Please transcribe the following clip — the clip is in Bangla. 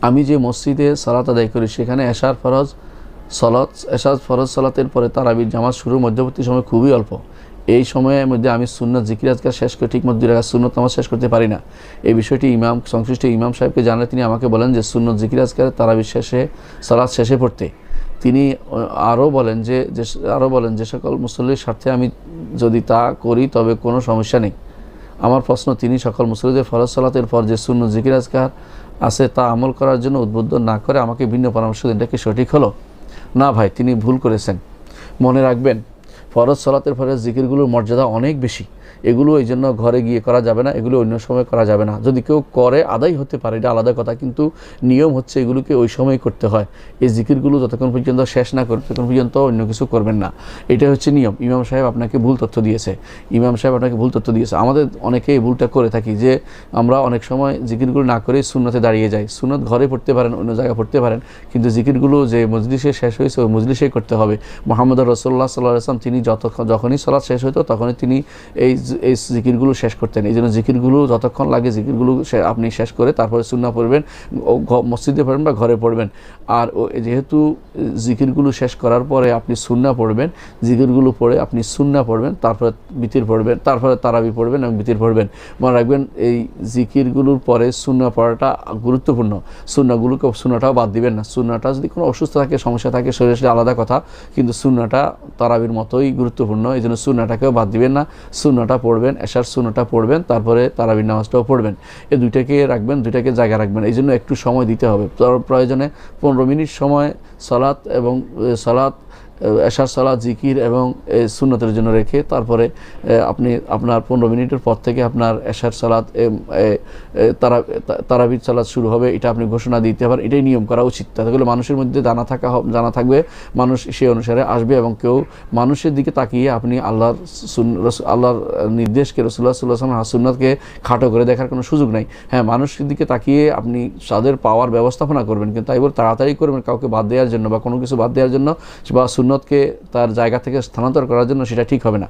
আমি যে মসজিদে সালাত আদায় করি সেখানে এশার ফরজ সালাতের পরে তারাবির জামাত শুরুর মধ্যবর্তী সময় খুবই অল্প। এই সময়ের মধ্যে আমি সুন্নত জিকির আজকার শেষ করে ঠিকমতো 2 রাকাত সুন্নত নামাজ শেষ করতে পারি না। এই বিষয়টি সংশ্লিষ্ট ইমাম সাহেবকে জানালে তিনি আমাকে বলেন যে সুন্নত জিকির আজকার তারাবির শেষে সালাত শেষে পড়তে। তিনি আরও বলেন যে সকল মুসল্লির স্বার্থে আমি যদি তা করি তবে কোনো সমস্যা নেই। আমার প্রশ্ন, তিনি সকল মুসল্লিদের ফরজ সালাতের পর যে সুন্নত জিকির আজকার আছে তা আমল করার জন্য উদ্বুদ্ধ না করে আমাকে ভিন্ন পরামর্শ দেন, এটা কি সঠিক হলো? না ভাই, তিনি ভুল করেছেন। মনে রাখবেন, ফরজ সালাতের পরে জিকিরগুলোর মর্যাদা অনেক বেশি। এগুলো এই জন্য ঘরে গিয়ে করা যাবে না, এগুলো অন্য সময় করা যাবে না। যদি কেউ করে আদায় হতে পারে, এটা আলাদা কথা, কিন্তু নিয়ম হচ্ছে এগুলোকে ওই সময় করতে হয়। এই জিকিরগুলো যতক্ষণ পর্যন্ত শেষ না করবে ততক্ষণ পর্যন্ত অন্য কিছু করবেন না। এটা হচ্ছে নিয়ম। ইমাম সাহেব আপনাকে ভুল তথ্য দিয়েছে। আমাদের অনেকেই এই ভুলটা করে থাকি যে আমরা অনেক সময় জিকিরগুলো না করেই সুন্নতে দাঁড়িয়ে যাই। সুন্নত ঘরে পড়তে পারেন, অন্য জায়গায় পড়তে পারেন, কিন্তু জিকিরগুলো যে মজলিসে শেষ হয়েছে ওই মজলিসেই করতে হবে। মুহাম্মদ রাসূলুল্লাহ সাল্লাল্লাহু আলাইহি ওয়াসাল্লাম তিনি যখনই সালাত শেষ হতো তখনই তিনি এই জিকিরগুলো শেষ করতেন। এই জন্য জিকিরগুলো যতক্ষণ লাগে জিকিরগুলো আপনি শেষ করে তারপরে সুন্নাহ পড়বেন, মসজিদে পড়বেন বা ঘরে পড়বেন। আর যেহেতু জিকিরগুলো শেষ করার পরে আপনি সুন্নাহ পড়বেন, জিকিরগুলো পড়ে আপনি সুন্নাহ পড়বেন, তারপরে বিতির পড়বেন, তারপরে তারাবি পড়বেন এবং বিতির পড়বেন। মনে রাখবেন, এই জিকিরগুলোর পরে সুন্নাহ পড়াটা গুরুত্বপূর্ণ। সুন্নাহটাও বাদ দিবেন না। সুন্নাহটা যদি কোনো অসুস্থ থাকে, সমস্যা থাকে শরীরে, আলাদা কথা, কিন্তু সুন্নাহটা তারাবির মতোই গুরুত্বপূর্ণ। এই জন্য সুন্নাহটাকেও বাদ দিবেন না। সুন্নাহটা পড়বেন, এশার সুন্নাহটা পড়বেন, তারপরে তারাবির নামাজটাও পড়বেন। এই দুইটাকে রাখবেন, দুইটাকে জায়গায় রাখবেন। এই জন্য একটু সময় দিতে হবে। প্রয়োজনে 15 মিনিট সময় সালাত এশার সালাত, জিকির এবং সুন্নতের জন্য রেখে তারপরে আপনি আপনার 15 মিনিটের পর থেকে আপনার এশার সালাত, তারাবির সালাত শুরু হবে, এটা আপনি ঘোষণা দিতে পারেন। এটাই নিয়ম করা উচিত। তাতে করে মানুষের মধ্যে জানা থাকবে, মানুষ সেই অনুসারে আসবে এবং কেউ মানুষের দিকে তাকিয়ে আপনি আল্লাহর নির্দেশকে, রাসূলুল্লাহ সাল্লাল্লাহু আলাইহি ওয়াসাল্লামের সুন্নাতকে খাটো করে দেখার কোনো সুযোগ নাই। হ্যাঁ, মানুষের দিকে তাকিয়ে আপনি তাদের পাওয়ার ব্যবস্থাপনা করবেন, কিন্তু তাই বলে তাড়াতাড়ি করবেন কাউকে বাদ দেওয়ার জন্য বা কোনো কিছু বাদ দেওয়ার জন্য বা সুন্নতকে তার জায়গা থেকে স্থানান্তর করার জন্য, সেটা ঠিক হবে না।